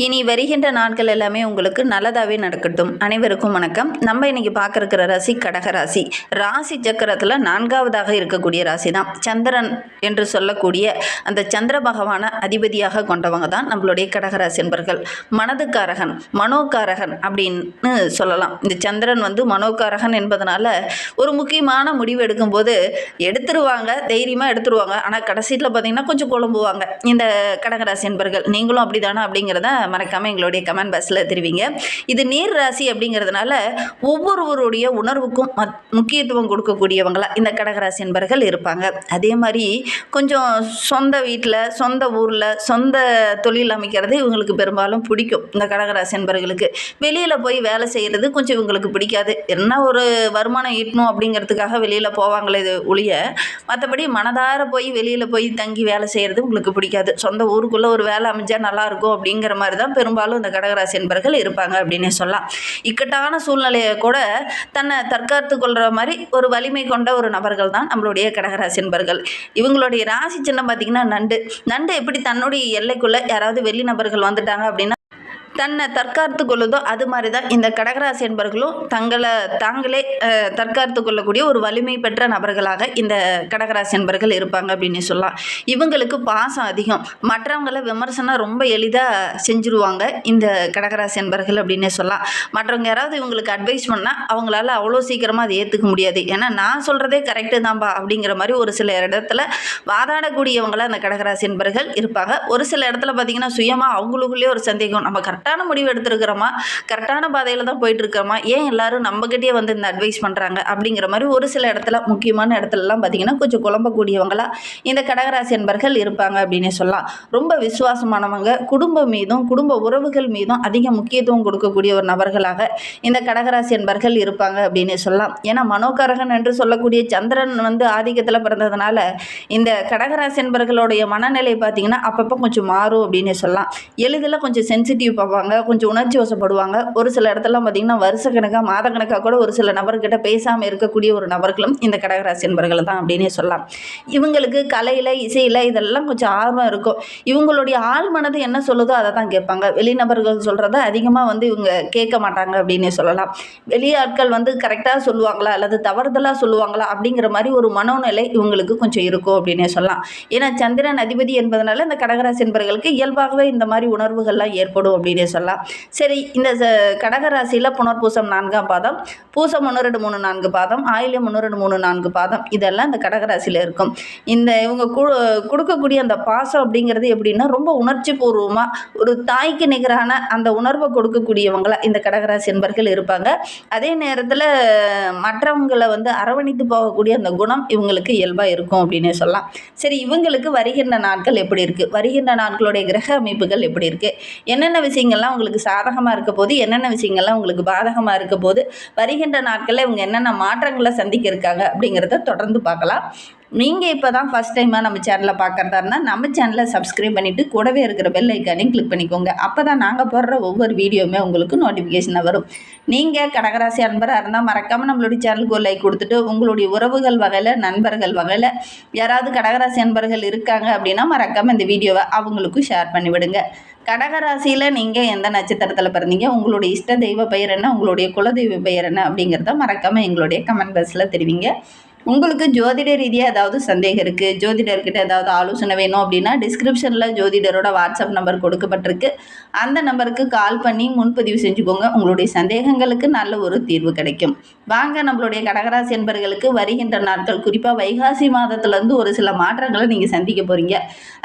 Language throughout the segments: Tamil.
இனி வருகின்ற நாட்கள் எல்லாமே உங்களுக்கு நல்லதாகவே நடக்கட்டும். அனைவருக்கும் வணக்கம். நம்ம இன்னைக்கு பார்க்க இருக்கிற ராசி கடகராசி. ராசி சக்கரத்தில் 4வதாக இருக்கக்கூடிய ராசி தான். சந்திரன் என்று சொல்லக்கூடிய அந்த சந்திர பகவான அதிபதியாக கொண்டவங்க தான் நம்மளுடைய கடகராசி என்பர்கள். மனதுக்காரகன், மனோகாரகன் அப்படின்னு சொல்லலாம். இந்த சந்திரன் மனோகாரகன் என்பதனால ஒரு முக்கியமான முடிவு எடுக்கும்போது எடுத்துருவாங்க, தைரியமாக எடுத்துருவாங்க. ஆனால் கடைசியில் பார்த்தீங்கன்னா கொஞ்சம் குழம்புவாங்க இந்த கடகராசி என்பர்கள். நீங்களும் அப்படி தானே அப்படிங்கிறத மறக்காமல் எங்களுடைய கமெண்ட் பாக்ஸில் தெரிவிங்க. இது நீர் ராசி அப்படிங்கிறதுனால ஒவ்வொருவருடைய உணர்வுக்கும் முக்கியத்துவம் கொடுக்கக்கூடியவங்களா இந்த கடகராசி என்பர்கள் இருப்பாங்க. அதே மாதிரி கொஞ்சம் சொந்த வீட்டில், சொந்த ஊரில், சொந்த தொழில் அமைக்கிறது இவங்களுக்கு பெரும்பாலும் பிடிக்கும். இந்த கடகராசி என்பர்களுக்கு வெளியில் போய் வேலை செய்கிறது கொஞ்சம் இவங்களுக்கு பிடிக்காது. என்ன ஒரு வருமானம் ஈட்டணும் அப்படிங்கிறதுக்காக வெளியில் போவாங்களே ஒழிய மற்றபடி மனதார போய் வெளியில் போய் தங்கி வேலை செய்கிறது உங்களுக்கு பிடிக்காது. சொந்த ஊருக்குள்ளே ஒரு வேலை அமைஞ்சா நல்லாயிருக்கும் அப்படிங்கிற மாதிரி தான் பெரும்பாலும் இந்த கடகராசி என்பர்கள் இருப்பாங்க அப்படின்னு சொல்லலாம். இக்கட்டான சூழ்நிலையை கூட தன்னை தற்காத்து கொள்கிற மாதிரி ஒரு வலிமை கொண்ட ஒரு நபர்கள் தான் நம்மளுடைய கடகராசி என்பர்கள். இவங்களுடைய ராசி சின்னம் பார்த்திங்கன்னா நண்டு எப்படி தன்னுடைய எல்லைக்குள்ளே யாராவது வெளி நபர்கள் வந்துட்டாங்க அப்படின்னா தன்னை தற்காத்து கொள்ளுதோ அது மாதிரி தான் இந்த கடகராசி என்பர்களும் தாங்களே தற்காத்து கொள்ளக்கூடிய ஒரு வலிமை பெற்ற நபர்களாக இந்த கடகராசி என்பர்கள் இருப்பாங்க அப்படின்னு சொல்லலாம். இவங்களுக்கு பாசம் அதிகம். மற்றவங்களை விமர்சனம் ரொம்ப எளிதாக செஞ்சுருவாங்க இந்த கடகராசி என்பர்கள் அப்படின்னே சொல்லலாம். மற்றவங்க யாராவது இவங்களுக்கு அட்வைஸ் பண்ணால் அவங்களால அவ்வளோ சீக்கிரமாக அதை ஏற்றுக்க முடியாது. ஏன்னா நான் சொல்கிறதே கரெக்டு தான்பா அப்படிங்கிற மாதிரி ஒரு சில இடத்துல வாதாடக்கூடியவங்களாக அந்த கடகராசி என்பர்கள் இருப்பாங்க. ஒரு சில இடத்துல பார்த்திங்கன்னா சுயமாக அவங்களுக்குள்ளேயே ஒரு சந்தேகம், நம்ம கரெக்டான முடிவு எடுத்துருக்கிறோமா, கரெக்டான பாதையில் தான் போயிட்டு இருக்கிறோமா, ஏன் எல்லாரும் நம்மகிட்டயே இந்த அட்வைஸ் பண்ணுறாங்க அப்படிங்கிற மாதிரி ஒரு சில இடத்துல முக்கியமான இடத்துலலாம் பார்த்திங்கன்னா கொஞ்சம் குழம்பக்கூடியவங்களா இந்த கடகராசி என்பர்கள் இருப்பாங்க அப்படின்னே சொல்லலாம். ரொம்ப விசுவாசமானவங்க, குடும்பம் மீதும் குடும்ப உறவுகள் மீதும் அதிக முக்கியத்துவம் கொடுக்கக்கூடிய ஒரு நபர்களாக இந்த கடகராசி என்பர்கள் இருப்பாங்க அப்படின்னே சொல்லலாம். ஏன்னா மனோகாரகன் என்று சொல்லக்கூடிய சந்திரன் ஆதிக்கத்தில் பிறந்ததுனால இந்த கடகராசி என்பர்களுடைய மனநிலை பார்த்திங்கன்னா அப்பப்போ கொஞ்சம் மாறும் அப்படின்னே சொல்லலாம். எளிதில் கொஞ்சம் சென்சிட்டிவ் பார்ப்பாங்க, கொஞ்சம் உணர்ச்சி வசப்படுவாங்க. ஒரு சில இடத்துலாம் பார்த்திங்கன்னா வருஷக்கணக்காக மாதக்கணக்காக கூட ஒரு சில நபர்கிட்ட பேசாமல் இருக்கக்கூடிய ஒரு நபர்களும் இந்த கடகராசி என்பர்கள் தான் அப்படின்னே சொல்லலாம். இவங்களுக்கு கலையில், இசையில் இதெல்லாம் கொஞ்சம் ஆர்வம் இருக்கும். இவங்களுடைய ஆள் மனது என்ன சொல்லுதோ அதை தான் கேட்பாங்க. வெளிநபர்கள் சொல்கிறத அதிகமாக இவங்க கேட்க மாட்டாங்க அப்படின்னே சொல்லலாம். வெளியாட்கள் கரெக்டாக சொல்லுவாங்களா அல்லது தவறுதலாக சொல்லுவாங்களா அப்படிங்கிற மாதிரி ஒரு மனோநிலை இவங்களுக்கு கொஞ்சம் இருக்கும் அப்படின்னே சொல்லலாம். ஏன்னா சந்திரன் அதிபதி என்பதனால இந்த கடகராசி என்பர்களுக்கு இயல்பாகவே இந்த மாதிரி உணர்வுகள்லாம் ஏற்படும் அப்படின்னே சொல்லலாம். சரி, இந்த கடகராசியில் புனர்பூசம் 4ஆம் பாதம், பூசம் 1 2 3 4 பாதம், ஆயில்யம் 1 2 3 4 பாதம் இதெல்லாம் இந்த கடகராசியில் இருக்கும். இந்த இவங்க கொடுக்கக்கூடிய அந்த பாசம் அப்படிங்கிறது எப்படின்னா ரொம்ப உணர்ச்சி பூர்வமாக ஒரு தாய்க்கு நிகரான அந்த உணர்வை கொடுக்கக்கூடியவங்களா இந்த கடகராசி என்பர்கள் இருப்பாங்க. அதே நேரத்தில் மற்றவங்களை அரவணைத்து போகக்கூடிய அந்த குணம் இவங்களுக்கு இயல்பாக இருக்கும் அப்படின்னே சொல்லலாம். சரி, இவங்களுக்கு வருகின்ற நாட்கள் எப்படி இருக்குது, வருகின்ற நாட்களுடைய கிரக அமைப்புகள் எப்படி இருக்குது, என்னென்ன விஷயங்கள்லாம் உங்களுக்கு சாதகமாக இருக்க போது, என்னென்ன விஷயங்கள்லாம் உங்களுக்கு பாதகமாக இருக்க போது, வருகின்ற நாட்களில் இவங்க என்னென்ன மாற்றங்களை சந்திக்க இருக்காங்க அப்படிங்கிறத தொடர்ந்து பார்க்கலாம். நீங்கள் இப்போ தான் ஃபஸ்ட் டைமாக நம்ம சேனலை பார்க்குறதா இருந்தால் நம்ம சேனலை சப்ஸ்கிரைப் பண்ணிவிட்டு கூடவே இருக்கிற பெல் ஐக்கானையும் கிளிக் பண்ணிக்கோங்க. அப்போ தான் நாங்கள் போடுற ஒவ்வொரு வீடியோவுமே உங்களுக்கு நோட்டிஃபிகேஷனாக வரும். நீங்கள் கடகராசி அன்பராக இருந்தால் மறக்காமல் நம்மளுடைய சேனலுக்கு ஒரு லைக் கொடுத்துட்டு உங்களுடைய உறவுகள் வகையில், நண்பர்கள் வகையில் யாராவது கடகராசி அன்பர்கள் இருக்காங்க அப்படின்னா மறக்காமல் இந்த வீடியோவை அவங்களுக்கும் ஷேர் பண்ணிவிடுங்க. கடகராசியில் நீங்கள் எந்த நட்சத்திரத்தில் பிறந்தீங்க, உங்களுடைய இஷ்ட தெய்வ பெயர் என்ன, உங்களுடைய குலதெய்வ பெயர் என்ன அப்படிங்கிறத மறக்காமல் எங்களுடைய கமெண்ட் பாக்ஸில் தெரிவிங்க. உங்களுக்கு ஜோதிட ரீதியாக ஏதாவது சந்தேகம் இருக்குது, ஜோதிடர்கிட்ட ஏதாவது ஆலோசனை வேணும் அப்படின்னா டிஸ்கிரிப்ஷனில் ஜோதிடரோட வாட்ஸ்அப் நம்பர் கொடுக்கப்பட்டிருக்கு. அந்த நம்பருக்கு கால் பண்ணி முன்பதிவு செஞ்சுக்கோங்க. உங்களுடைய சந்தேகங்களுக்கு நல்ல ஒரு தீர்வு கிடைக்கும். வாங்க, நம்மளுடைய கடகராசி என்பர்களுக்கு வருகின்ற நாட்கள் குறிப்பாக வைகாசி மாதத்துலேருந்து ஒரு சில மாற்றங்களை நீங்கள் சந்திக்க போகிறீங்க.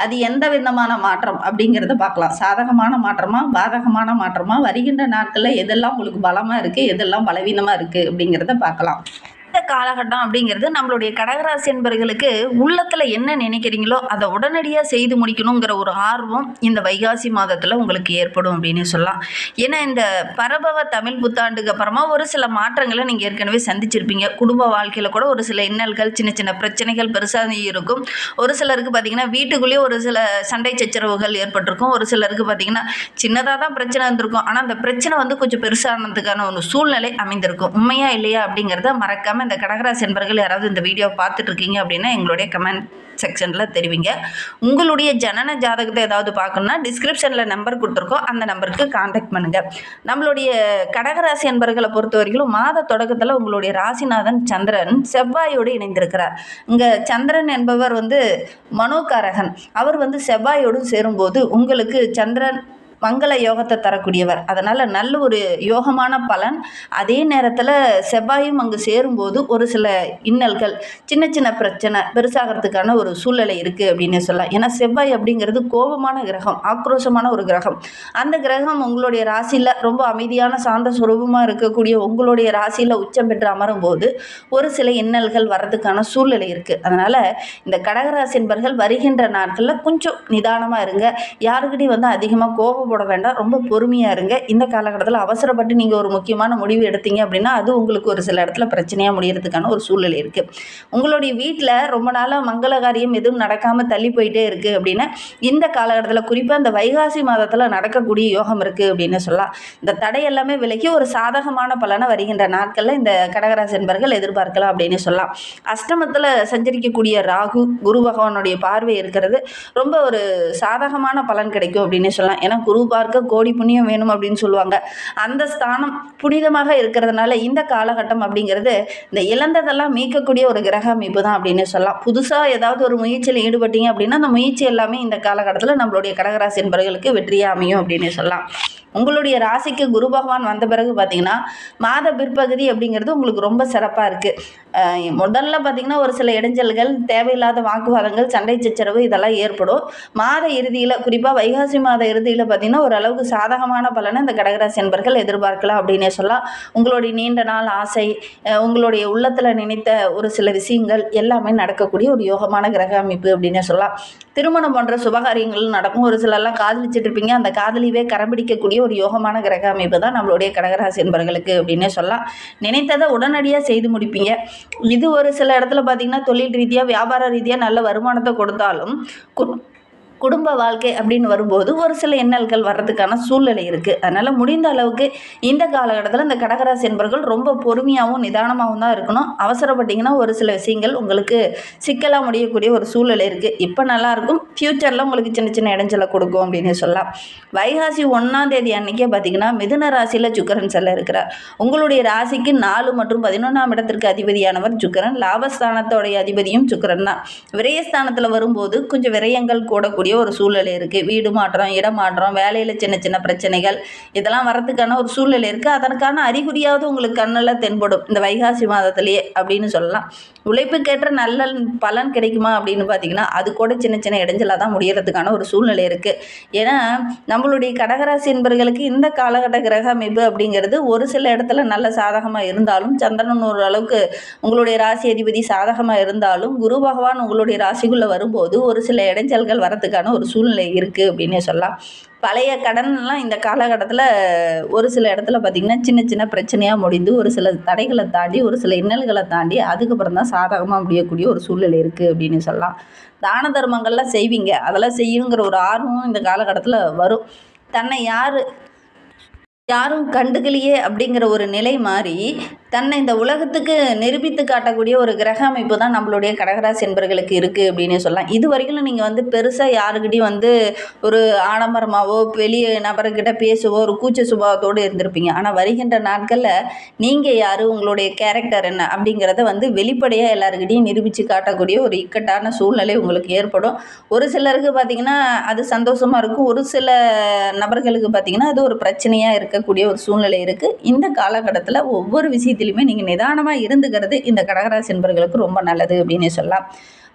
அது எந்த விதமான மாற்றம் அப்படிங்கிறத பார்க்கலாம். சாதகமான மாற்றமா, பாதகமான மாற்றமா, வருகின்ற நாட்களில் எதெல்லாம் உங்களுக்கு பலமாக இருக்குது, எதெல்லாம் பலவீனமாக இருக்குது அப்படிங்கிறத பார்க்கலாம். இந்த காலகட்டம் அப்படிங்கிறது நம்மளுடைய கடகராசி என்பர்களுக்கு உள்ளத்தில் என்ன நினைக்கிறீங்களோ அதை உடனடியாக செய்து முடிக்கணுங்கிற ஒரு ஆர்வம் இந்த வைகாசி மாதத்தில் உங்களுக்கு ஏற்படும் அப்படின்னு சொல்லலாம். ஏன்னா இந்த பரபவ தமிழ் புத்தாண்டுக்கு அப்புறமா ஒரு சில மாற்றங்களை நீங்கள் ஏற்கனவே சந்திச்சிருப்பீங்க. குடும்ப வாழ்க்கையில் கூட ஒரு சில இன்னல்கள், சின்ன சின்ன பிரச்சனைகள் பெருசாக இருக்கும். ஒரு சிலருக்கு பார்த்திங்கன்னா வீட்டுக்குள்ளேயே ஒரு சில சண்டை சச்சரவுகள் ஏற்பட்டிருக்கும். ஒரு சிலருக்கு பார்த்திங்கன்னா சின்னதாக தான் பிரச்சனை இருந்திருக்கும். ஆனால் அந்த பிரச்சனை கொஞ்சம் பெருசானதுக்கான ஒரு சூழ்நிலை அமைந்திருக்கும். உண்மையா இல்லையா அப்படிங்கிறத மறக்காமல் இந்த கடகராசி என்பர்கள் யாராவது இந்த வீடியோவை பார்த்துட்டு இருக்கீங்க அப்படின்னா எங்களுடைய கமெண்ட் செக்ஷனில் தெரிவிங்க. உங்களுடைய ஜனன ஜாதகத்தை ஏதாவது பார்க்கணுன்னா டிஸ்கிரிப்ஷனில் நம்பர் கொடுத்துருக்கோம், அந்த நம்பருக்கு காண்டாக்ட் பண்ணுங்கள். நம்மளுடைய கடகராசி என்பர்களை பொறுத்த வரைக்கும் மாத தொடக்கத்தில் உங்களுடைய ராசிநாதன் சந்திரன் செவ்வாயோடு இணைந்திருக்கிறார். இங்கே சந்திரன் என்பவர் மனோகாரகன். அவர் செவ்வாயோடு சேரும்போது உங்களுக்கு சந்திரன் மங்கள யோகத்தை தரக்கூடியவர். அதனால் நல்ல ஒரு யோகமான பலன். அதே நேரத்தில் செவ்வாயும் அங்கு சேரும்போது ஒரு சில இன்னல்கள், சின்ன சின்ன பிரச்சனை பெருசாகிறதுக்கான ஒரு சூழ்நிலை இருக்குது அப்படின்னு சொல்லலாம். ஏன்னா செவ்வாய் அப்படிங்கிறது கோபமான கிரகம், ஆக்ரோஷமான ஒரு கிரகம். அந்த கிரகம் உங்களுடைய ராசியில் ரொம்ப அமைதியான சாந்த சுரூபமாக இருக்கக்கூடிய உங்களுடைய ராசியில் உச்சம் பெற்று அமரும் போது ஒரு சில இன்னல்கள் வர்றதுக்கான சூழ்நிலை இருக்குது. அதனால் இந்த கடகராசி என்பர்கள் வருகின்ற நாட்களில் கொஞ்சம் நிதானமாக இருங்க. யாருக்கிட்டையும் அதிகமாக கோபம் போட வேண்டாம், ரொம்ப பொறுமையாக இருங்க. இந்த காலகட்டத்தில் அவசரப்பட்டு நீங்கள் ஒரு முக்கியமான முடிவு எடுத்தீங்க அப்படின்னா அது உங்களுக்கு ஒரு சில இடத்துல பிரச்சனையாக முடியறதுக்கான ஒரு சூழ்நிலை இருக்குது. உங்களுடைய வீட்டில் ரொம்ப நாளாக மங்கள காரியம் எதுவும் நடக்காமல் தள்ளி போயிட்டே இருக்குது அப்படின்னா இந்த காலகட்டத்தில் குறிப்பாக இந்த வைகாசி மாதத்தில் நடக்கக்கூடிய யோகம் இருக்குது அப்படின்னு சொல்லலாம். இந்த தடை எல்லாமே விலகி ஒரு சாதகமான பலனை வருகின்ற நாட்களில் இந்த கடகராசி என்பர்கள் எதிர்பார்க்கலாம் அப்படின்னு சொல்லலாம். அஷ்டமத்தில் சஞ்சரிக்கக்கூடிய ராகு குரு பகவானுடைய பார்வை இருக்கிறது ரொம்ப ஒரு சாதகமான பலன் கிடைக்கும் அப்படின்னு சொல்லலாம். ஏன்னா குரு பார்க்க கோடி புண்ணியம் வேணும் அப்படின்னு சொல்லுவாங்க. அந்த ஸ்தானம் புனிதமாக இருக்கிறதுனால இந்த காலகட்டம் அப்படிங்கிறது இந்த இழந்ததெல்லாம் மீட்கக்கூடிய ஒரு கிரக அமைப்பு தான் அப்படின்னு சொல்லலாம். புதுசாக ஏதாவது ஒரு முயற்சியில் ஈடுபட்டீங்க அப்படின்னா அந்த முயற்சி எல்லாமே இந்த காலகட்டத்தில் நம்மளுடைய கடகராசி என்பவர்களுக்கு வெற்றியாக அமையும் அப்படின்னு சொல்லலாம். உங்களுடைய ராசிக்கு குரு பகவான் வந்த பிறகு பார்த்தீங்கன்னா மாத பிற்பகுதி அப்படிங்கிறது உங்களுக்கு ரொம்ப சிறப்பாக இருக்குது. முதல்ல பார்த்திங்கன்னா ஒரு சில இடைஞ்சல்கள், தேவையில்லாத வாக்குவாதங்கள், சண்டை சச்சரவு இதெல்லாம் ஏற்படும். மாத இறுதியில் குறிப்பாக வைகாசி மாத இறுதியில் பார்த்திங்கன்னா ஓரளவுக்கு சாதகமான பலனை இந்த கடகராசி என்பர்கள் எதிர்பார்க்கலாம் அப்படின்னே சொல்லலாம். உங்களுடைய நீண்ட நாள் ஆசை, உங்களுடைய உள்ளத்தில் நினைத்த ஒரு சில விஷயங்கள் எல்லாமே நடக்கக்கூடிய ஒரு யோகமான கிரக அமைப்பு அப்படின்னே சொல்லலாம். திருமணம் போன்ற சுபகாரியங்கள் நடக்கும். ஒரு சிலர்லாம் காதலிச்சுட்டு இருப்பீங்க, அந்த காதலிவே கரம்பிடிக்கக்கூடிய ஒரு யோகமான கிரக அமைப்பு தான் நம்மளுடைய கடகராசி என்பவர்களுக்கு அப்படின்னு சொல்லலாம். நினைத்ததை உடனடியாக செய்து முடிப்பீங்க. இது ஒரு சில இடத்துல பார்த்திங்கன்னா தொழில் ரீதியாக வியாபார ரீதியாக நல்ல வருமானத்தை கொடுத்தாலும் குடும்ப வாழ்க்கை அப்படின்னு வரும்போது ஒரு சில இன்னல்கள் வர்றதுக்கான சூழ்நிலை இருக்குது. அதனால் முடிந்த அளவுக்கு இந்த காலகட்டத்தில் இந்த கடகராசி என்பவர்கள் ரொம்ப பொறுமையாகவும் நிதானமாகவும் தான் இருக்கணும். அவசரப்பட்டிங்கன்னா ஒரு சில விஷயங்கள் உங்களுக்கு சிக்கலாக முடியக்கூடிய ஒரு சூழ்நிலை இருக்குது. இப்போ நல்லாயிருக்கும், ஃப்யூச்சரில் உங்களுக்கு சின்ன சின்ன இடைஞ்சலை கொடுக்கும் அப்படின்னு சொல்லலாம். வைகாசி 1ஆம் தேதி அன்றைக்கே பார்த்திங்கன்னா மிதுன ராசியில் சுக்கிரன் செல்ல இருக்கிறார். உங்களுடைய ராசிக்கு 4 மற்றும் 11ஆம் இடத்திற்கு அதிபதியானவர் சுக்கிரன். லாபஸ்தானத்தோடைய அதிபதியும் சுக்கிரன் தான். விரயஸ்தானத்தில் வரும்போது கொஞ்சம் விரயங்கள் கூடக்கூடிய ஒரு சூழ்நிலை இருக்குது. வீடு மாற்றம், இடமாற்றம், வேலையில் சின்ன சின்ன பிரச்சனைகள் இதெல்லாம் வரதுக்கான ஒரு சூழ்நிலை இருக்குது. அதற்கான அறிகுறியாவது உங்களுக்கு கண்ணில் தென்படும் இந்த வைகாசி மாதத்திலேயே அப்படின்னு சொல்லலாம். உழைப்புக்கேற்ற நல்ல பலன் கிடைக்குமா அப்படின்னு பார்த்தீங்கன்னா அது கூட சின்ன சின்ன இடைஞ்சலாக தான் முடியறதுக்கான ஒரு சூழ்நிலை இருக்குது. ஏன்னா நம்மளுடைய கடகராசி என்பவர்களுக்கு இந்த காலகட்ட கிரக அமைப்பு அப்படிங்கிறது ஒரு சில இடத்துல நல்ல சாதகமாக இருந்தாலும், சந்திரன் ஒரு அளவுக்கு உங்களுடைய ராசி அதிபதி சாதகமாக இருந்தாலும், குரு பகவான் உங்களுடைய ராசிக்குள்ளே வரும்போது ஒரு சில இடைஞ்சல்கள் வரதுக்கான ஒரு சூழ்நிலை இருக்குது அப்படின்னே சொல்லலாம். பழைய கடன்லாம் இந்த காலகட்டத்தில் ஒரு சில இடத்துல பார்த்திங்கன்னா சின்ன சின்ன பிரச்சனையாக முடிந்து ஒரு சில தடைகளை தாண்டி ஒரு சில இன்னல்களை தாண்டி அதுக்கப்புறம் தான் சாதகமாக முடியக்கூடிய ஒரு சூழ்நிலை இருக்குது அப்படின்னு சொல்லலாம். தான தர்மங்கள்லாம் செய்வீங்க, அதெல்லாம் செய்யுங்கிற ஒரு ஆர்வமும் இந்த காலகட்டத்தில் வரும். தன்னை யாரும் கண்டுக்கலையே அப்படிங்கிற ஒரு நிலை மாறி தன்னை இந்த உலகத்துக்கு நிரூபித்து காட்டக்கூடிய ஒரு கிரக அமைப்பு தான் நம்மளுடைய கடகராசி என்பவர்களுக்கு இருக்குது அப்படின்னு சொல்லலாம். இது வரைக்கும் நீங்கள் பெருசாக யாருக்கிட்டையும் ஒரு ஆடம்பரமாகவோ வெளியே நபர்கிட்ட பேசுவோ ஒரு கூச்ச சுபாவத்தோடு இருந்திருப்பீங்க. ஆனால் வருகின்ற நாட்களில் நீங்கள் யார், உங்களுடைய கேரக்டர் என்ன அப்படிங்கிறத வெளிப்படையாக எல்லாருக்கிட்டையும் நிரூபித்து காட்டக்கூடிய ஒரு இக்கட்டான சூழ்நிலை உங்களுக்கு ஏற்படும். ஒரு சிலருக்கு பார்த்திங்கன்னா அது சந்தோஷமாக இருக்கும், ஒரு சில நபர்களுக்கு பார்த்திங்கன்னா அது ஒரு பிரச்சனையாக இருக்கக்கூடிய ஒரு சூழ்நிலை இருக்குது. இந்த காலகட்டத்தில் ஒவ்வொரு விஷயத்தையுமே நீங்கள் நிதானமாக இருந்துக்கிறது இந்த கடகராசி என்பவர்களுக்கு ரொம்ப நல்லது அப்படின்னு சொல்லலாம்.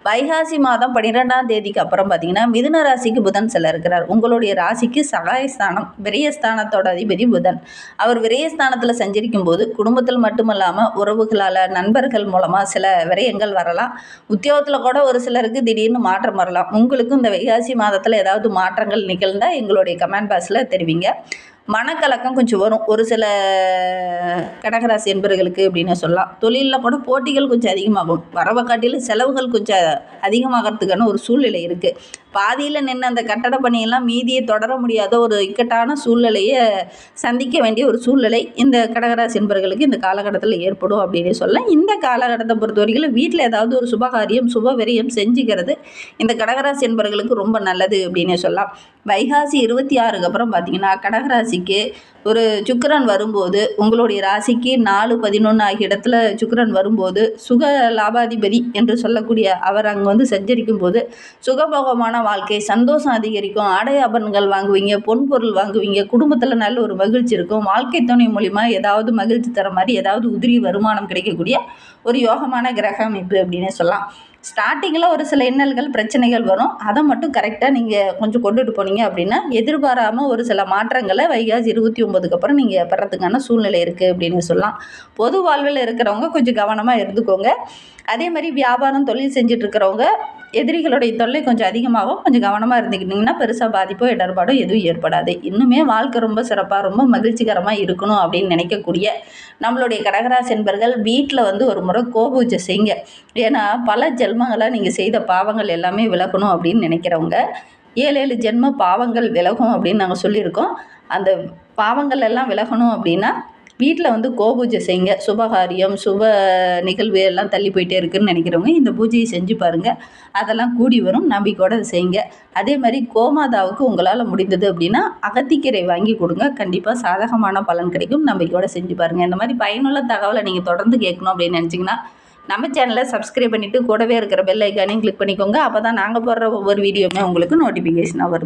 வைகாசி மாதம் 12ஆம் தேதிக்கு அப்புறம் பார்த்தீங்கன்னா மிதுன ராசிக்கு புதன் செல்ல இருக்கிறார். உங்களுடைய ராசிக்கு சகாயஸ்தானம், விரயஸ்தானத்தோட அதிபதி புதன். அவர் விரயஸ்தானத்தில் சஞ்சரிக்கும் போது குடும்பத்தில் மட்டுமல்லாமல் உறவுகளால், நண்பர்கள் மூலமாக சில விரயங்கள் வரலாம். உத்தியோகத்தில் கூட ஒரு சிலருக்கு திடீர்னு மாற்றம் வரலாம். உங்களுக்கும் இந்த வைகாசி மாதத்தில் ஏதாவது மாற்றங்கள் நிகழ்ந்தால் எங்களுடைய கமெண்ட் பாக்ஸில் தெரிவிங்க. மனக்கலக்கம் கொஞ்சம் வரும் ஒரு சில கடகராசி என்பவர்களுக்கு அப்படின்னு சொல்லலாம். தொழிலில் கூட போட்டிகள் கொஞ்சம் அதிகமாகும், வரவை காட்டிலும் செலவுகள் கொஞ்சம் அதிகமாகிறதுக்கான ஒரு சூழ்நிலை இருக்குது. பாதியில் நின்று அந்த கட்டட பணியெல்லாம் மீதியை தொடர முடியாத ஒரு இக்கட்டான சூழ்நிலையை சந்திக்க வேண்டிய ஒரு சூழ்நிலை இந்த கடகராசி என்பவர்களுக்கு இந்த காலகட்டத்தில் ஏற்படும் அப்படின்னு சொல்லலாம். இந்த காலகட்டத்தை பொறுத்த வரைக்கும் வீட்டில் ஏதாவது ஒரு சுபகாரியம் சுபவிரயம் செஞ்சுக்கிறது இந்த கடகராசி என்பவர்களுக்கு ரொம்ப நல்லது அப்படின்னு சொல்லலாம். வைகாசி 26க்கு அப்புறம் பார்த்தீங்கன்னா கடகராசிக்கு ஒரு சுக்கிரன் வரும்போது உங்களுடைய ராசிக்கு 4-11 ஆகிய இடத்துல சுக்கிரன் வரும்போது சுக லாபாதிபதி என்று சொல்லக்கூடிய அவர் அங்கே வந்து சஞ்சரிக்கும் போது சுகபோகமான வாழ்க்கை, சந்தோஷம் அதிகரிக்கும், ஆடை ஆபரணங்கள் வாங்குவீங்க, பொன் பொருள் வாங்குவீங்க, குடும்பத்தில் நல்ல ஒரு மகிழ்ச்சி இருக்கும், வாழ்க்கை துணை மூலிமா ஏதாவது மகிழ்ச்சி தர மாதிரி ஏதாவது உதிரி வருமானம் கிடைக்கக்கூடிய ஒரு யோகமான கிரக அமைப்பு அப்படின்னு சொல்லலாம். ஸ்டார்டிங்கில் ஒரு சில இன்னல்கள் பிரச்சனைகள் வரும், அதை மட்டும் கரெக்டாக நீங்கள் கொஞ்சம் கொண்டுட்டு போனீங்க அப்படின்னா எதிர்பாராமல் ஒரு சில மாற்றங்களை வைகாசி 29க்கு அப்புறம் நீங்கள் பெறத்துக்கான சூழ்நிலை இருக்குது அப்படின்னு சொல்லலாம். பொது வாழ்வில் இருக்கிறவங்க கொஞ்சம் கவனமாக இருந்துக்கோங்க. அதே மாதிரி வியாபாரம் தொழில் செஞ்சுட்டு இருக்கிறவங்க எதிரிகளுடைய தொல்லை கொஞ்சம் அதிகமாகும், கொஞ்சம் கவனமாக இருந்துக்கிட்டிங்கன்னா பெருசாக பாதிப்போ இடர்பாடோ எதுவும் ஏற்படாது. இன்னுமே வாழ்க்கை ரொம்ப சிறப்பாக ரொம்ப மகிழ்ச்சிகரமாக இருக்கணும் அப்படின்னு நினைக்கக்கூடிய நம்மளுடைய கடகராசி என்பர்கள் வீட்டில் வந்து ஒரு முறை கோபூஜை செய்யுங்க. ஏன்னா பல ஜென்மங்களாக நீங்கள் செய்த பாவங்கள் எல்லாமே விலகணும் அப்படின்னு நினைக்கிறவங்க 7 ஜென்ம பாவங்கள் விலகும் அப்படின்னு நாங்கள் சொல்லியிருக்கோம். அந்த பாவங்கள் எல்லாம் விலகணும் அப்படின்னா வீட்டில் வந்து கோபூஜை செய்யுங்க. சுபகாரியம் சுப நிகழ்வு எல்லாம் தள்ளி போயிட்டே இருக்குதுன்னு நினைக்கிறவங்க இந்த பூஜையை செஞ்சு பாருங்கள், அதெல்லாம் கூடி வரும். நம்பிக்கையோடு செய்யுங்க. அதே மாதிரி கோமாதாவுக்கு உங்களால் முடிந்தது அப்படின்னா அகத்திக்கீரை வாங்கி கொடுங்க, கண்டிப்பாக சாதகமான பலன் கிடைக்கும். நம்பிக்கையோடு செஞ்சு பாருங்கள். இந்த மாதிரி பயனுள்ள தகவலை நீங்கள் தொடர்ந்து கேட்கணும் அப்படின்னு நினச்சிங்கன்னா நம்ம சேனலை சப்ஸ்கிரைப் பண்ணிவிட்டு கூடவே இருக்கிற பெல் ஐக்கானையும் கிளிக் பண்ணிக்கோங்க. அப்போ தான் நாங்கள் போடுற ஒவ்வொரு வீடியோவுமே உங்களுக்கு நோட்டிஃபிகேஷனாக வரும்.